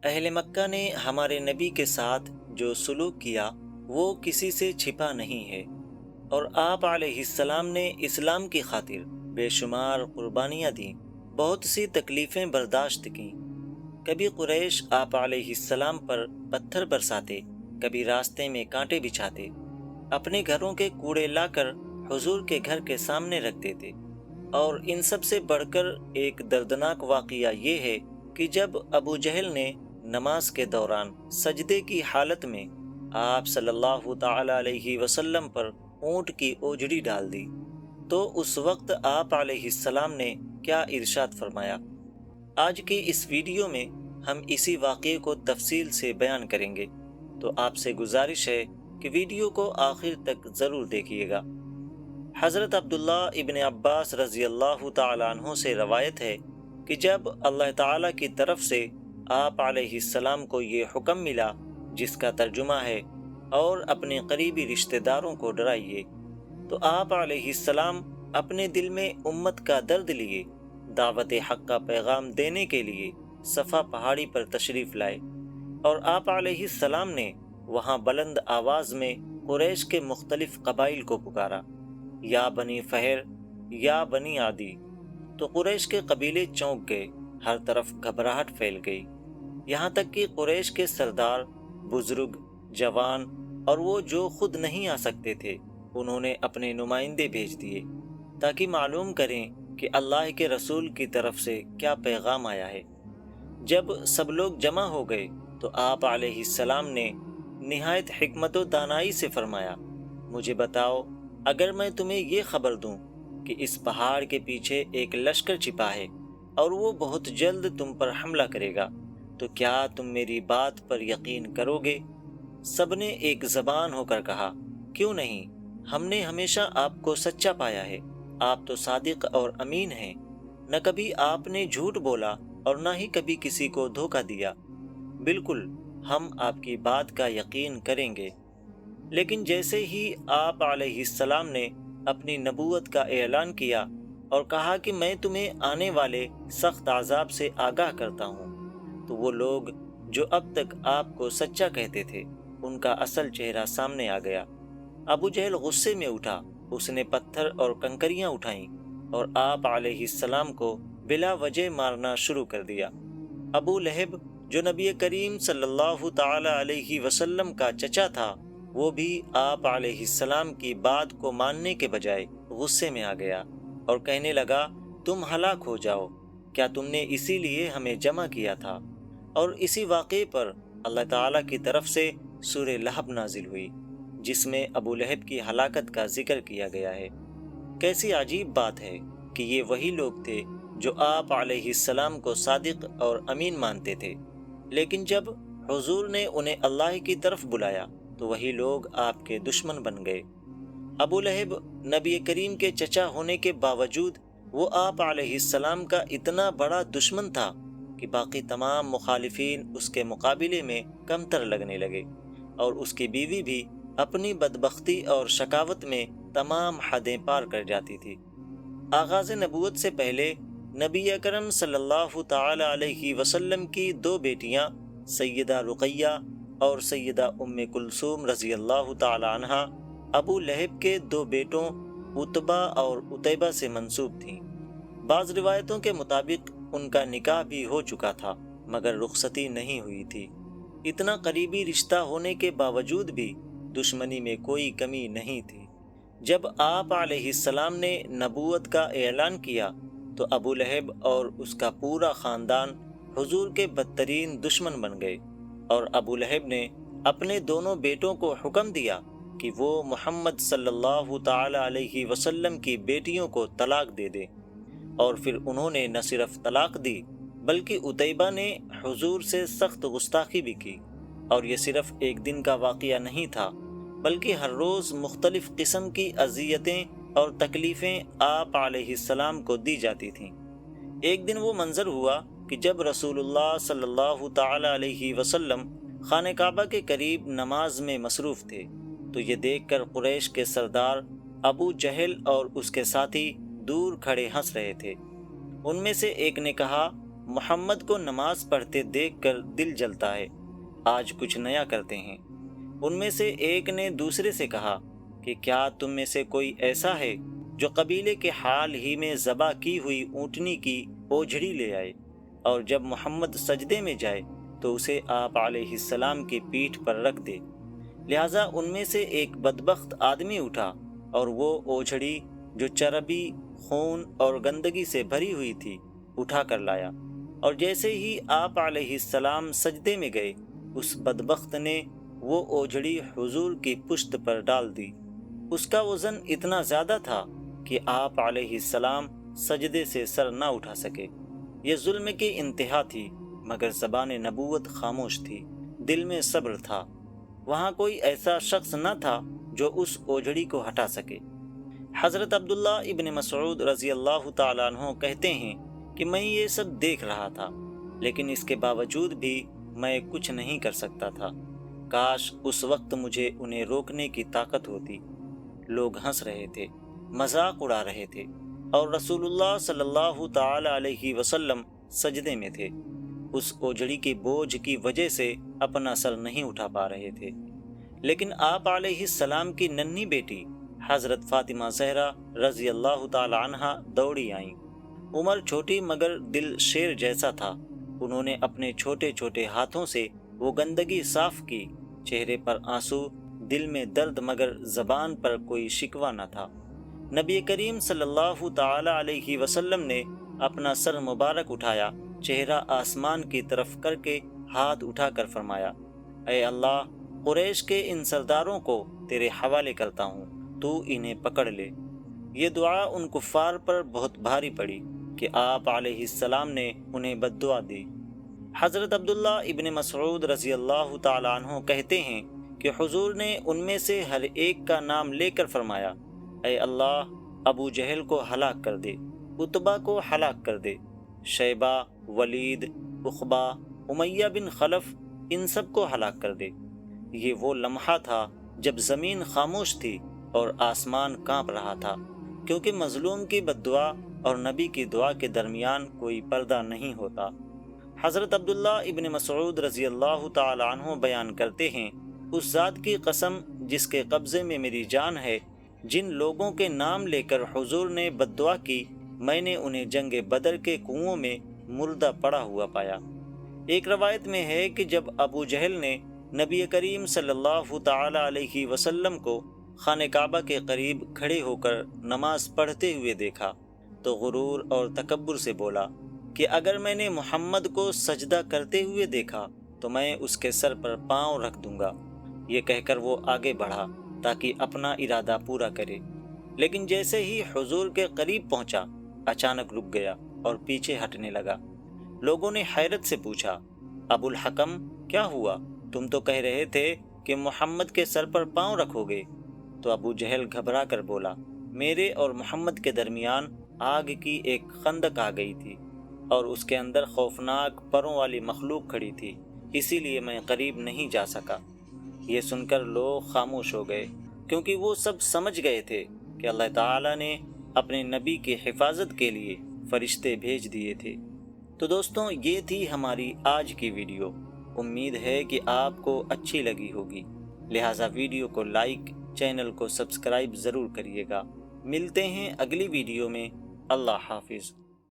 اہل مکہ نے ہمارے نبی کے ساتھ جو سلوک کیا وہ کسی سے چھپا نہیں ہے، اور آپ علیہ السلام نے اسلام کی خاطر بے شمار قربانیاں دیں، بہت سی تکلیفیں برداشت کیں۔ کبھی قریش آپ علیہ السلام پر پتھر برساتے، کبھی راستے میں کانٹے بچھاتے، اپنے گھروں کے کوڑے لا کر حضور کے گھر کے سامنے رکھ دیتے۔ اور ان سب سے بڑھ کر ایک دردناک واقعہ یہ ہے کہ جب ابو جہل نے نماز کے دوران سجدے کی حالت میں آپ صلی اللہ تعالی علیہ وسلم پر اونٹ کی اوجڑی ڈال دی، تو اس وقت آپ علیہ السلام نے کیا ارشاد فرمایا؟ آج کی اس ویڈیو میں ہم اسی واقعے کو تفصیل سے بیان کریں گے، تو آپ سے گزارش ہے کہ ویڈیو کو آخر تک ضرور دیکھیے گا۔ حضرت عبداللہ ابن عباس رضی اللہ تعالیٰ عنہ سے روایت ہے کہ جب اللہ تعالیٰ کی طرف سے آپ علیہ السلام کو یہ حکم ملا، جس کا ترجمہ ہے اور اپنے قریبی رشتہ داروں کو ڈرائیے، تو آپ علیہ السلام اپنے دل میں امت کا درد لیے دعوت حق کا پیغام دینے کے لیے صفا پہاڑی پر تشریف لائے، اور آپ علیہ السلام نے وہاں بلند آواز میں قریش کے مختلف قبائل کو پکارا، یا بنی فہر، یا بنی عادی۔ تو قریش کے قبیلے چونک گئے، ہر طرف گھبراہٹ پھیل گئی، یہاں تک کہ قریش کے سردار، بزرگ، جوان اور وہ جو خود نہیں آ سکتے تھے، انہوں نے اپنے نمائندے بھیج دیے تاکہ معلوم کریں کہ اللہ کے رسول کی طرف سے کیا پیغام آیا ہے۔ جب سب لوگ جمع ہو گئے تو آپ علیہ السلام نے نہایت حکمت و دانائی سے فرمایا، مجھے بتاؤ، اگر میں تمہیں یہ خبر دوں کہ اس پہاڑ کے پیچھے ایک لشکر چھپا ہے اور وہ بہت جلد تم پر حملہ کرے گا، تو کیا تم میری بات پر یقین کرو گے؟ سب نے ایک زبان ہو کر کہا، کیوں نہیں، ہم نے ہمیشہ آپ کو سچا پایا ہے، آپ تو صادق اور امین ہیں، نہ کبھی آپ نے جھوٹ بولا اور نہ ہی کبھی کسی کو دھوکہ دیا، بالکل ہم آپ کی بات کا یقین کریں گے۔ لیکن جیسے ہی آپ علیہ السلام نے اپنی نبوت کا اعلان کیا اور کہا کہ میں تمہیں آنے والے سخت عذاب سے آگاہ کرتا ہوں، تو وہ لوگ جو اب تک آپ کو سچا کہتے تھے، ان کا اصل چہرہ سامنے آ گیا۔ ابو جہل غصے میں اٹھا، اس نے پتھر اور کنکریاں اٹھائیں اور آپ علیہ السلام کو بلا وجہ مارنا شروع کر دیا۔ ابو لہب جو نبی کریم صلی اللہ تعالی علیہ وسلم کا چچا تھا، وہ بھی آپ علیہ السلام کی بات کو ماننے کے بجائے غصے میں آ گیا اور کہنے لگا، تم ہلاک ہو جاؤ، کیا تم نے اسی لیے ہمیں جمع کیا تھا؟ اور اسی واقعے پر اللہ تعالیٰ کی طرف سے سورہ لہب نازل ہوئی، جس میں ابو لہب کی ہلاکت کا ذکر کیا گیا ہے۔ کیسی عجیب بات ہے کہ یہ وہی لوگ تھے جو آپ علیہ السلام کو صادق اور امین مانتے تھے، لیکن جب حضور نے انہیں اللہ کی طرف بلایا تو وہی لوگ آپ کے دشمن بن گئے۔ ابو لہب نبی کریم کے چچا ہونے کے باوجود وہ آپ علیہ السلام کا اتنا بڑا دشمن تھا کہ باقی تمام مخالفین اس کے مقابلے میں کمتر لگنے لگے، اور اس کی بیوی بھی اپنی بدبختی اور شقاوت میں تمام حدیں پار کر جاتی تھی۔ آغاز نبوت سے پہلے نبی اکرم صلی اللہ تعالی علیہ وسلم کی دو بیٹیاں سیدہ رقیہ اور سیدہ ام کلثوم رضی اللہ تعالی عنہا ابو لہب کے دو بیٹوں عتبہ اور عتیبہ سے منسوب تھیں۔ بعض روایتوں کے مطابق ان کا نکاح بھی ہو چکا تھا، مگر رخصتی نہیں ہوئی تھی۔ اتنا قریبی رشتہ ہونے کے باوجود بھی دشمنی میں کوئی کمی نہیں تھی۔ جب آپ علیہ السلام نے نبوت کا اعلان کیا تو ابو لہب اور اس کا پورا خاندان حضور کے بدترین دشمن بن گئے، اور ابو لہب نے اپنے دونوں بیٹوں کو حکم دیا کہ وہ محمد صلی اللہ تعالی علیہ وسلم کی بیٹیوں کو طلاق دے دیں، اور پھر انہوں نے نہ صرف طلاق دی بلکہ عتیبہ نے حضور سے سخت گستاخی بھی کی، اور یہ صرف ایک دن کا واقعہ نہیں تھا، بلکہ ہر روز مختلف قسم کی اذیتیں اور تکلیفیں آپ علیہ السلام کو دی جاتی تھیں۔ ایک دن وہ منظر ہوا کہ جب رسول اللہ صلی اللہ تعالی علیہ وسلم خانہ کعبہ کے قریب نماز میں مصروف تھے، تو یہ دیکھ کر قریش کے سردار ابو جہل اور اس کے ساتھی دور کھڑے ہنس رہے تھے۔ ان میں سے ایک نے کہا، محمد کو نماز پڑھتے دیکھ کر دل جلتا ہے، آج کچھ نیا کرتے ہیں۔ ان میں سے ایک نے دوسرے سے کہا کہ کیا تم میں سے کوئی ایسا ہے جو قبیلے کے حال ہی میں ذبح کی ہوئی اونٹنی کی اوجھڑی لے آئے، اور جب محمد سجدے میں جائے تو اسے آپ علیہ السلام کی پیٹھ پر رکھ دے۔ لہٰذا ان میں سے ایک بدبخت آدمی اٹھا اور وہ اوجھڑی جو چربی، خون اور گندگی سے بھری ہوئی تھی اٹھا کر لایا، اور جیسے ہی آپ علیہ السلام سجدے میں گئے، اس بدبخت نے وہ اوجھڑی حضور کی پشت پر ڈال دی۔ اس کا وزن اتنا زیادہ تھا کہ آپ علیہ السلام سجدے سے سر نہ اٹھا سکے۔ یہ ظلم کی انتہا تھی، مگر زبان نبوت خاموش تھی، دل میں صبر تھا۔ وہاں کوئی ایسا شخص نہ تھا جو اس اوجھڑی کو ہٹا سکے۔ حضرت عبداللہ ابن مسعود رضی اللہ تعالیٰ عنہ کہتے ہیں کہ میں یہ سب دیکھ رہا تھا، لیکن اس کے باوجود بھی میں کچھ نہیں کر سکتا تھا۔ کاش اس وقت مجھے انہیں روکنے کی طاقت ہوتی۔ لوگ ہنس رہے تھے، مذاق اڑا رہے تھے، اور رسول اللہ صلی اللہ تعالی علیہ وسلم سجدے میں تھے، اس اوجھڑی کی بوجھ کی وجہ سے اپنا سر نہیں اٹھا پا رہے تھے۔ لیکن آپ علیہ السلام کی ننھی بیٹی حضرت فاطمہ زہرا رضی اللہ تعالی عنہا دوڑی آئیں۔ عمر چھوٹی مگر دل شیر جیسا تھا۔ انہوں نے اپنے چھوٹے چھوٹے ہاتھوں سے وہ گندگی صاف کی، چہرے پر آنسو، دل میں درد مگر زبان پر کوئی شکوہ نہ تھا۔ نبی کریم صلی اللہ تعالی علیہ وسلم نے اپنا سر مبارک اٹھایا، چہرہ آسمان کی طرف کر کے ہاتھ اٹھا کر فرمایا، اے اللہ، قریش کے ان سرداروں کو تیرے حوالے کرتا ہوں، تو انہیں پکڑ لے۔ یہ دعا ان کفار پر بہت بھاری پڑی کہ آپ علیہ السلام نے انہیں بد دعا دی۔ حضرت عبداللہ ابن مسعود رضی اللہ تعالیٰ عنہ کہتے ہیں کہ حضور نے ان میں سے ہر ایک کا نام لے کر فرمایا، اے اللہ، ابو جہل کو ہلاک کر دے، عتبہ کو ہلاک کر دے، شیبہ، ولید، عقبہ، امیہ بن خلف، ان سب کو ہلاک کر دے۔ یہ وہ لمحہ تھا جب زمین خاموش تھی اور آسمان کانپ رہا تھا، کیونکہ مظلوم کی بد دعا اور نبی کی دعا کے درمیان کوئی پردہ نہیں ہوتا۔ حضرت عبداللہ ابن مسعود رضی اللہ تعالی عنہ بیان کرتے ہیں، اس ذات کی قسم جس کے قبضے میں میری جان ہے، جن لوگوں کے نام لے کر حضور نے بد دعا کی، میں نے انہیں جنگ بدر کے کنووں میں مردہ پڑا ہوا پایا۔ ایک روایت میں ہے کہ جب ابو جہل نے نبی کریم صلی اللہ تعالی علیہ وسلم کو خانہ کعبہ کے قریب کھڑے ہو کر نماز پڑھتے ہوئے دیکھا تو غرور اور تکبر سے بولا کہ اگر میں نے محمد کو سجدہ کرتے ہوئے دیکھا تو میں اس کے سر پر پاؤں رکھ دوں گا۔ یہ کہہ کر وہ آگے بڑھا تاکہ اپنا ارادہ پورا کرے، لیکن جیسے ہی حضور کے قریب پہنچا اچانک رک گیا اور پیچھے ہٹنے لگا۔ لوگوں نے حیرت سے پوچھا، ابو الحکم، کیا ہوا؟ تم تو کہہ رہے تھے کہ محمد کے سر پر پاؤں رکھو گے۔ تو ابو جہل گھبرا کر بولا، میرے اور محمد کے درمیان آگ کی ایک خندق آ گئی تھی اور اس کے اندر خوفناک پروں والی مخلوق کھڑی تھی، اسی لیے میں قریب نہیں جا سکا۔ یہ سن کر لوگ خاموش ہو گئے، کیونکہ وہ سب سمجھ گئے تھے کہ اللہ تعالیٰ نے اپنے نبی کی حفاظت کے لیے فرشتے بھیج دیے تھے۔ تو دوستوں، یہ تھی ہماری آج کی ویڈیو۔ امید ہے کہ آپ کو اچھی لگی ہوگی، لہٰذا ویڈیو کو لائک، چینل کو سبسکرائب ضرور کریے گا۔ ملتے ہیں اگلی ویڈیو میں۔ اللہ حافظ۔